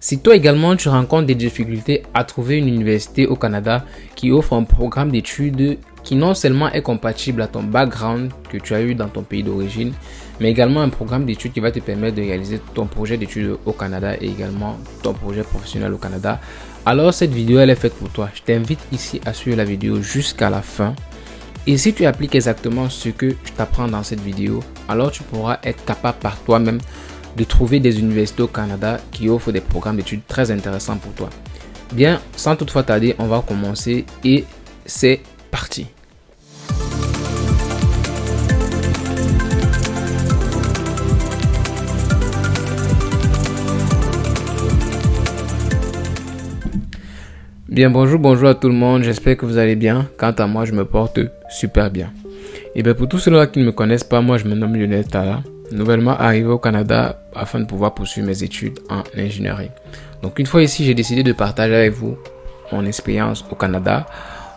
Si toi également tu rencontres des difficultés à trouver une université au Canada qui offre un programme d'études qui non seulement est compatible à ton background que tu as eu dans ton pays d'origine, mais également un programme d'études qui va te permettre de réaliser ton projet d'études au Canada et également ton projet professionnel au Canada, alors cette vidéo elle est faite pour toi. Je t'invite ici à suivre la vidéo jusqu'à la fin. Et si tu appliques exactement ce que je t'apprends dans cette vidéo, alors tu pourras être capable par toi-même de trouver des universités au Canada qui offrent des programmes d'études très intéressants pour toi. Bien, sans toutefois tarder, on va commencer et c'est parti. Bien, bonjour à tout le monde, j'espère que vous allez bien. Quant à moi, je me porte super bien. Et bien pour tous ceux-là qui ne me connaissent pas, moi je me nomme Lionel Tala, nouvellement arrivé au Canada afin de pouvoir poursuivre mes études en ingénierie. Donc une fois ici, j'ai décidé de partager avec vous mon expérience au Canada.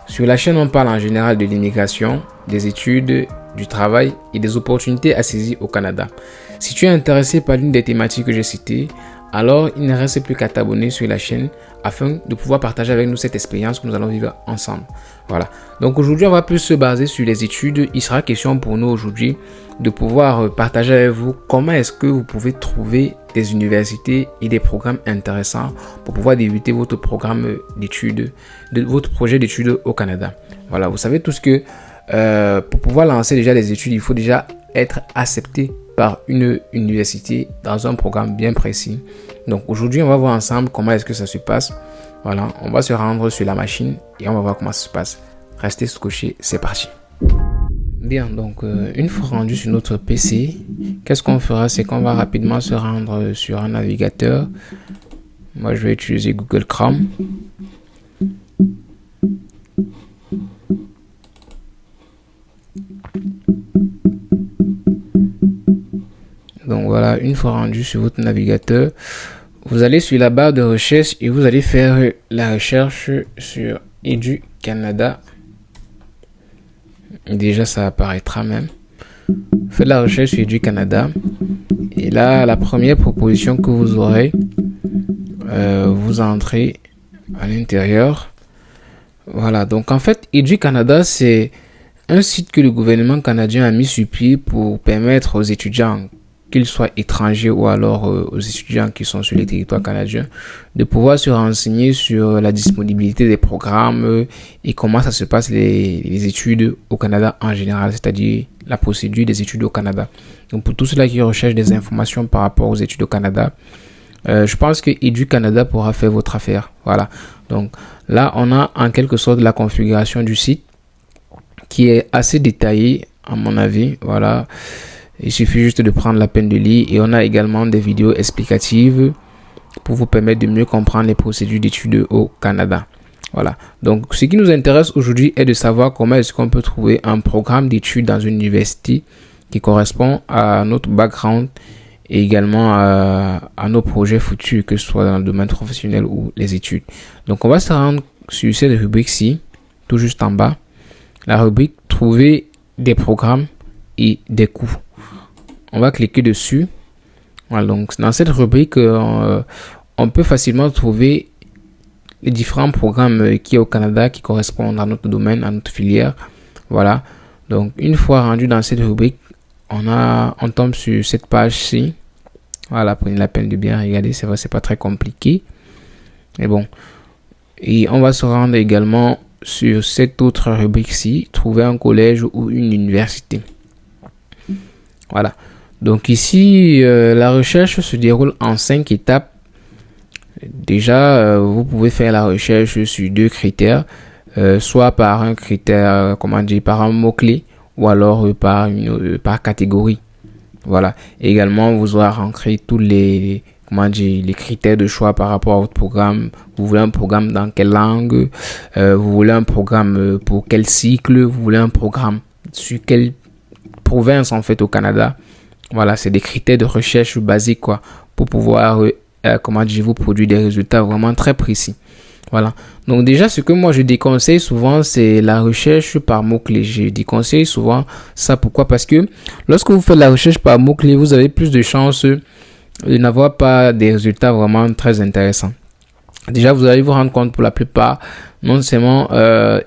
Sur la chaîne, on parle en général de l'immigration, des études, du travail et des opportunités à saisir au Canada. Si tu es intéressé par l'une des thématiques que j'ai citées, alors il ne reste plus qu'à t'abonner sur la chaîne afin de pouvoir partager avec nous cette expérience que nous allons vivre ensemble. Voilà. Donc aujourd'hui, on va plus se baser sur les études. Il sera question pour nous aujourd'hui de pouvoir partager avec vous comment est-ce que vous pouvez trouver des universités et des programmes intéressants pour pouvoir débuter votre programme d'études, votre projet d'études au Canada. Voilà, vous savez tous que pour pouvoir lancer déjà les études, il faut déjà être accepté par une université dans un programme bien précis. Donc aujourd'hui, on va voir ensemble comment est-ce que ça se passe. Voilà, on va se rendre sur la machine et on va voir comment ça se passe. Restez scotchés, c'est parti. Bien, donc une fois rendu sur notre PC, qu'est-ce qu'on fera? C'est qu'on va rapidement se rendre sur un navigateur. Moi, je vais utiliser Google Chrome. Donc voilà, une fois rendu sur votre navigateur, vous allez sur la barre de recherche et vous allez faire la recherche sur EduCanada. Déjà, ça apparaîtra même. Faites la recherche sur EduCanada. Et là, la première proposition que vous aurez, vous entrez à l'intérieur. Voilà, donc en fait, EduCanada, c'est un site que le gouvernement canadien a mis sur pied pour permettre aux étudiants, qu'ils soient étrangers ou alors aux étudiants qui sont sur les territoires canadiens, de pouvoir se renseigner sur la disponibilité des programmes et comment ça se passe les études au Canada en général, c'est-à-dire la procédure des études au Canada. Donc pour tous ceux-là qui recherchent des informations par rapport aux études au Canada, je pense que EduCanada pourra faire votre affaire. Voilà. Donc là, on a en quelque sorte la configuration du site qui est assez détaillée à mon avis. Voilà. Il suffit juste de prendre la peine de lire et on a également des vidéos explicatives pour vous permettre de mieux comprendre les procédures d'études au Canada. Voilà. Donc, ce qui nous intéresse aujourd'hui est de savoir comment est-ce qu'on peut trouver un programme d'études dans une université qui correspond à notre background et également à nos projets futurs, que ce soit dans le domaine professionnel ou les études. Donc, on va se rendre sur cette rubrique-ci, tout juste en bas. La rubrique « Trouver des programmes et des coûts ». On va cliquer dessus. Voilà, donc dans cette rubrique, on peut facilement trouver les différents programmes qui est au Canada qui correspondent à notre domaine, à notre filière. Voilà. Donc une fois rendu dans cette rubrique, on tombe sur cette page-ci. Voilà, prenez la peine de bien regarder. C'est vrai, c'est pas très compliqué. Mais bon. Et on va se rendre également sur cette autre rubrique-ci, trouver un collège ou une université. Voilà. Donc ici, la recherche se déroule en 5 étapes. Déjà, vous pouvez faire la recherche sur 2 critères, soit par un critère, par un mot-clé, ou alors par catégorie. Voilà. Également, vous aurez rentré tous les critères de choix par rapport à votre programme. Vous voulez un programme dans quelle langue, vous voulez un programme pour quel cycle, vous voulez un programme sur quelle province en fait au Canada. Voilà, c'est des critères de recherche basiques quoi, pour pouvoir vous produire des résultats vraiment très précis. Voilà. Donc déjà, ce que moi je déconseille souvent, c'est la recherche par mots-clés. Je déconseille souvent ça. Pourquoi? Parce que lorsque vous faites la recherche par mots-clés, vous avez plus de chances de n'avoir pas des résultats vraiment très intéressants. Déjà, vous allez vous rendre compte pour la plupart, non seulement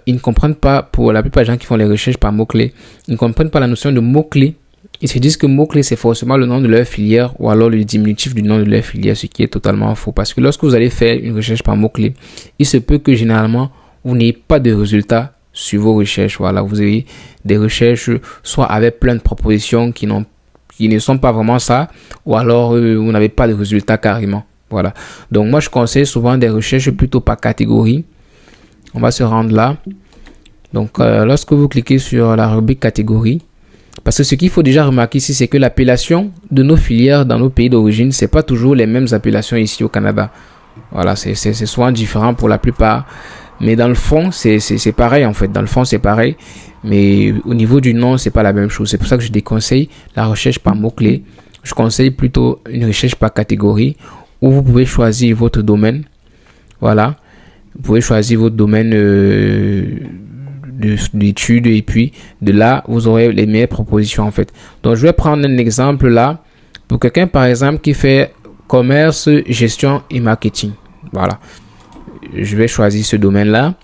ils ne comprennent pas, pour la plupart des gens qui font les recherches par mots-clés, ils ne comprennent pas la notion de mots-clés. Ils se disent que mots-clés, c'est forcément le nom de leur filière ou alors le diminutif du nom de leur filière, ce qui est totalement faux. Parce que lorsque vous allez faire une recherche par mots-clés, il se peut que généralement, vous n'ayez pas de résultats sur vos recherches. Voilà, vous avez des recherches soit avec plein de propositions qui ne sont pas vraiment ça, ou alors vous n'avez pas de résultats carrément. Voilà. Donc moi, je conseille souvent des recherches plutôt par catégorie. On va se rendre là. Donc lorsque vous cliquez sur la rubrique catégorie, parce que ce qu'il faut déjà remarquer ici, c'est que l'appellation de nos filières dans nos pays d'origine, c'est pas toujours les mêmes appellations ici au Canada. Voilà, c'est souvent différent pour la plupart. Mais dans le fond, c'est pareil en fait. Dans le fond, c'est pareil. Mais au niveau du nom, c'est pas la même chose. C'est pour ça que je déconseille la recherche par mots-clés. Je conseille plutôt une recherche par catégorie où vous pouvez choisir votre domaine. Voilà. Vous pouvez choisir votre domaine d'études et puis de là, vous aurez les meilleures propositions en fait. Donc, je vais prendre un exemple là pour quelqu'un par exemple qui fait commerce, gestion et marketing. Voilà. Je vais choisir ce domaine-là.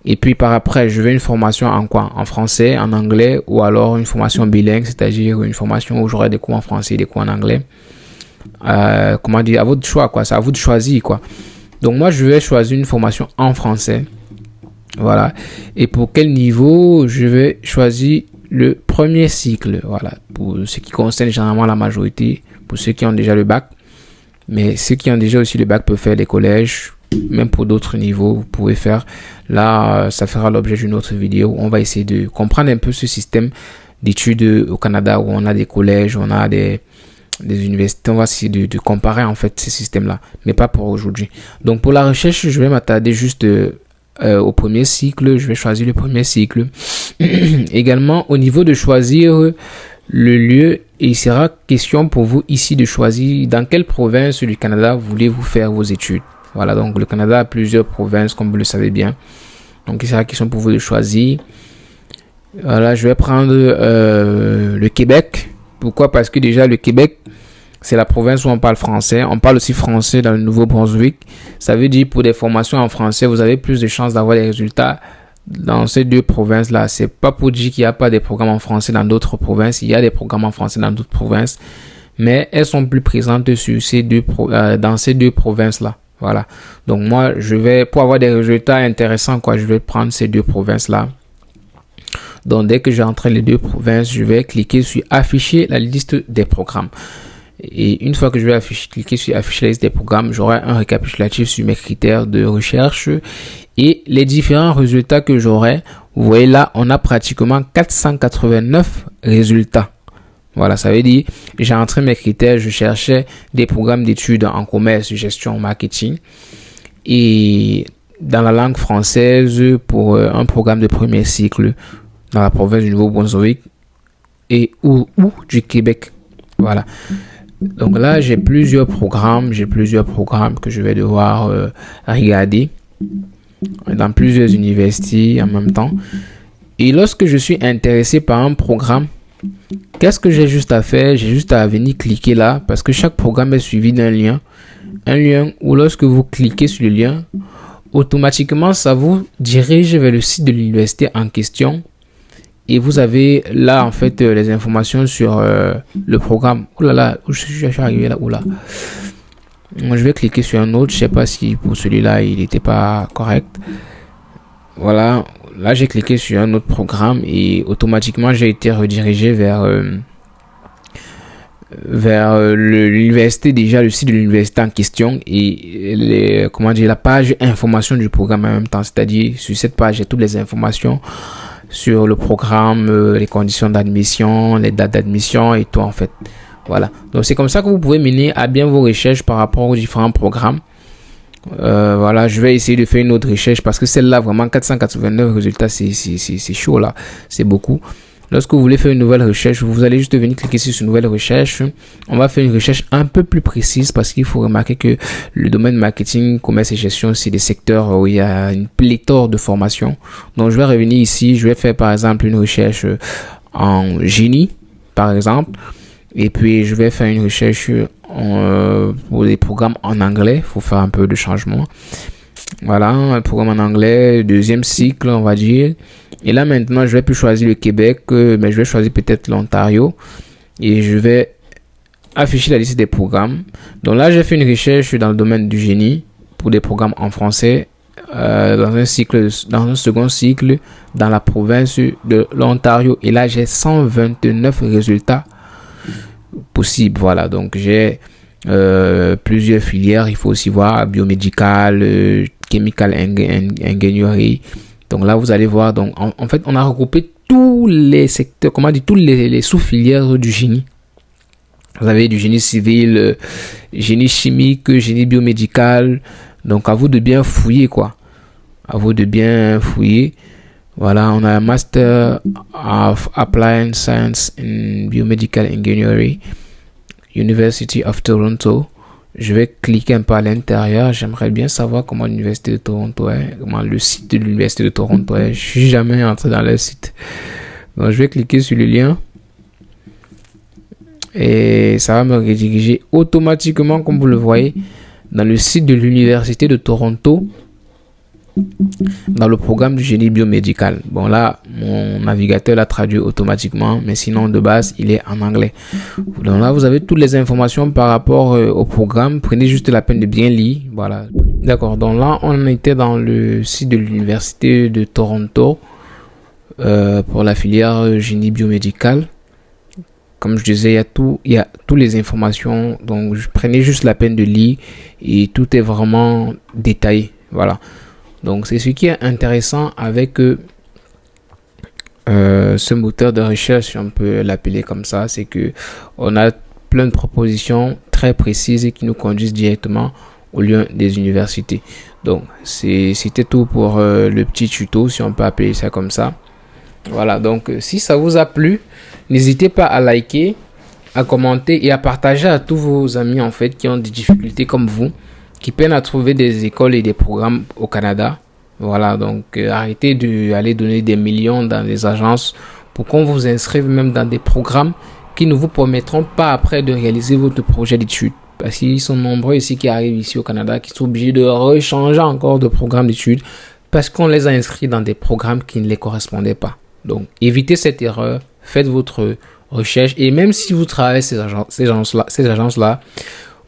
Et puis par après, je veux une formation en quoi? En français, en anglais ou alors une formation bilingue, c'est-à-dire une formation où j'aurai des cours en français et des cours en anglais. Comment dire? À votre choix, quoi. C'est à vous de choisir, quoi. Donc moi, je vais choisir une formation en français. Voilà. Et pour quel niveau? Je vais choisir le premier cycle. Voilà. Pour ce qui concerne généralement la majorité, pour ceux qui ont déjà le bac. Mais ceux qui ont déjà aussi le bac peuvent faire les collèges. Même pour d'autres niveaux, vous pouvez faire. Là, ça fera l'objet d'une autre vidéo. On va essayer de comprendre un peu ce système d'études au Canada où on a des collèges, on a des universités. On va essayer de comparer en fait ces systèmes-là, mais pas pour aujourd'hui. Donc pour la recherche, je vais m'attarder juste au premier cycle. Je vais choisir le premier cycle. Également, au niveau de choisir le lieu, il sera question pour vous ici de choisir dans quelle province du Canada voulez-vous faire vos études. Voilà, donc le Canada a plusieurs provinces, comme vous le savez bien. Donc, il sera question pour vous de choisir. Voilà, je vais prendre le Québec. Pourquoi? Parce que déjà, le Québec, c'est la province où on parle français. On parle aussi français dans le Nouveau-Brunswick. Ça veut dire pour des formations en français, vous avez plus de chances d'avoir des résultats dans ces deux provinces-là. C'est pas pour dire qu'il n'y a pas des programmes en français dans d'autres provinces. Il y a des programmes en français dans d'autres provinces. Mais elles sont plus présentes sur dans ces deux provinces-là. Voilà. Donc moi, pour avoir des résultats intéressants, je vais prendre ces deux provinces-là. Donc dès que j'ai entré les deux provinces, je vais cliquer sur afficher la liste des programmes. Et une fois que je vais cliquer sur afficher la liste des programmes, j'aurai un récapitulatif sur mes critères de recherche et les différents résultats que j'aurai. Vous voyez là, on a pratiquement 489 résultats. Voilà, ça veut dire, j'ai entré mes critères, je cherchais des programmes d'études en commerce, gestion, marketing. Et dans la langue française, pour un programme de premier cycle dans la province du Nouveau-Brunswick et ou du Québec. Voilà. Donc là, j'ai plusieurs programmes que je vais devoir regarder dans plusieurs universités en même temps. Et lorsque je suis intéressé par un programme, qu'est-ce que j'ai juste à faire? J'ai juste à venir cliquer là parce que chaque programme est suivi d'un lien. Un lien où lorsque vous cliquez sur le lien, automatiquement ça vous dirige vers le site de l'université en question. Et vous avez là en fait les informations sur le programme. Oh là là, je suis arrivé là. Oula. Moi je vais cliquer sur un autre. Je sais pas si pour celui-là il n'était pas correct. Voilà. Là, j'ai cliqué sur un autre programme et automatiquement, j'ai été redirigé vers l'université, déjà le site de l'université en question et la page information du programme en même temps. C'est-à-dire, sur cette page, j'ai toutes les informations sur le programme, les conditions d'admission, les dates d'admission et tout en fait. Voilà. Donc, c'est comme ça que vous pouvez mener à bien vos recherches par rapport aux différents programmes. Voilà, je vais essayer de faire une autre recherche parce que celle-là, vraiment 489 résultats, c'est chaud là, c'est beaucoup. Lorsque vous voulez faire une nouvelle recherche, vous allez juste venir cliquer sur une nouvelle recherche. On va faire une recherche un peu plus précise parce qu'il faut remarquer que le domaine marketing, commerce et gestion, c'est des secteurs où il y a une pléthore de formations. Donc, je vais revenir ici, je vais faire par exemple une recherche en génie, par exemple. Et puis, je vais faire une recherche pour les programmes en anglais. Il faut faire un peu de changement. Voilà, un programme en anglais, deuxième cycle, on va dire. Et là, maintenant, je vais plus choisir le Québec, mais je vais choisir peut-être l'Ontario. Et je vais afficher la liste des programmes. Donc là, j'ai fait une recherche dans le domaine du génie pour des programmes en français dans un second cycle dans la province de l'Ontario. Et là, j'ai 129 résultats possibles. Voilà, donc j'ai plusieurs filières. Il faut aussi voir biomédical, chemical engineering. Donc là, vous allez voir. Donc en fait, on a regroupé tous les secteurs, comment dire, tous les sous-filières du génie. Vous avez du génie civil, génie chimique, génie biomédical. Donc, à vous de bien fouiller, quoi. À vous de bien fouiller. Voilà, on a un Master of Applied Science in Biomedical Engineering, University of Toronto. Je vais cliquer un peu à l'intérieur. J'aimerais bien savoir comment l'Université de Toronto est, comment le site de l'Université de Toronto est. Je suis jamais entré dans le site. Donc, je vais cliquer sur le lien. Et ça va me rediriger automatiquement, comme vous le voyez, dans le site de l'Université de Toronto, dans le programme du génie biomédical. Bon, là, mon navigateur l'a traduit automatiquement, mais sinon, de base, il est en anglais. Donc là, vous avez toutes les informations par rapport au programme. Prenez juste la peine de bien lire. Voilà. D'accord. Donc là, on était dans le site de l'Université de Toronto pour la filière génie biomédical. Comme je disais, il y a toutes les informations. Donc, prenez juste la peine de lire et tout est vraiment détaillé. Voilà. Donc, c'est ce qui est intéressant avec ce moteur de recherche, si on peut l'appeler comme ça. C'est que on a plein de propositions très précises et qui nous conduisent directement au lieu des universités. Donc, c'était tout pour le petit tuto, si on peut appeler ça comme ça. Voilà, donc si ça vous a plu, n'hésitez pas à liker, à commenter et à partager à tous vos amis en fait qui ont des difficultés comme vous, qui peinent à trouver des écoles et des programmes au Canada. Voilà, donc arrêtez d'aller donner des millions dans les agences pour qu'on vous inscrive même dans des programmes qui ne vous permettront pas après de réaliser votre projet d'études. Parce qu'ils sont nombreux ici qui arrivent ici au Canada, qui sont obligés de rechanger encore de programmes d'études parce qu'on les a inscrits dans des programmes qui ne les correspondaient pas. Donc, évitez cette erreur, faites votre recherche et même si vous travaillez ces agences-là,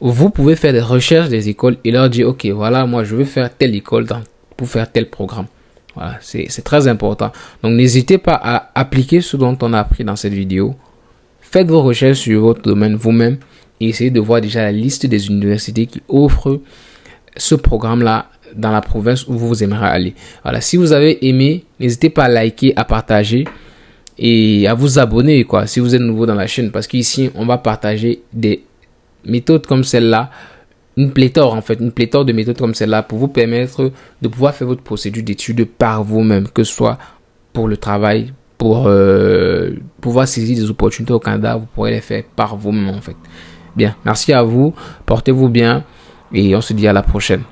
vous pouvez faire des recherches des écoles et leur dire, ok, voilà, moi je veux faire telle école pour faire tel programme. Voilà, c'est très important. Donc, n'hésitez pas à appliquer ce dont on a appris dans cette vidéo. Faites vos recherches sur votre domaine vous-même et essayez de voir déjà la liste des universités qui offrent ce programme-là dans la province où vous aimeriez aller. Voilà, si vous avez aimé, n'hésitez pas à liker, à partager et à vous abonner quoi, si vous êtes nouveau dans la chaîne, parce qu'ici on va partager des méthodes comme celle-là, une pléthore de méthodes comme celle-là pour vous permettre de pouvoir faire votre procédure d'études par vous-même, que ce soit pour le travail, pour pouvoir saisir des opportunités au Canada, vous pourrez les faire par vous-même en fait. Bien, merci à vous, portez-vous bien et on se dit à la prochaine.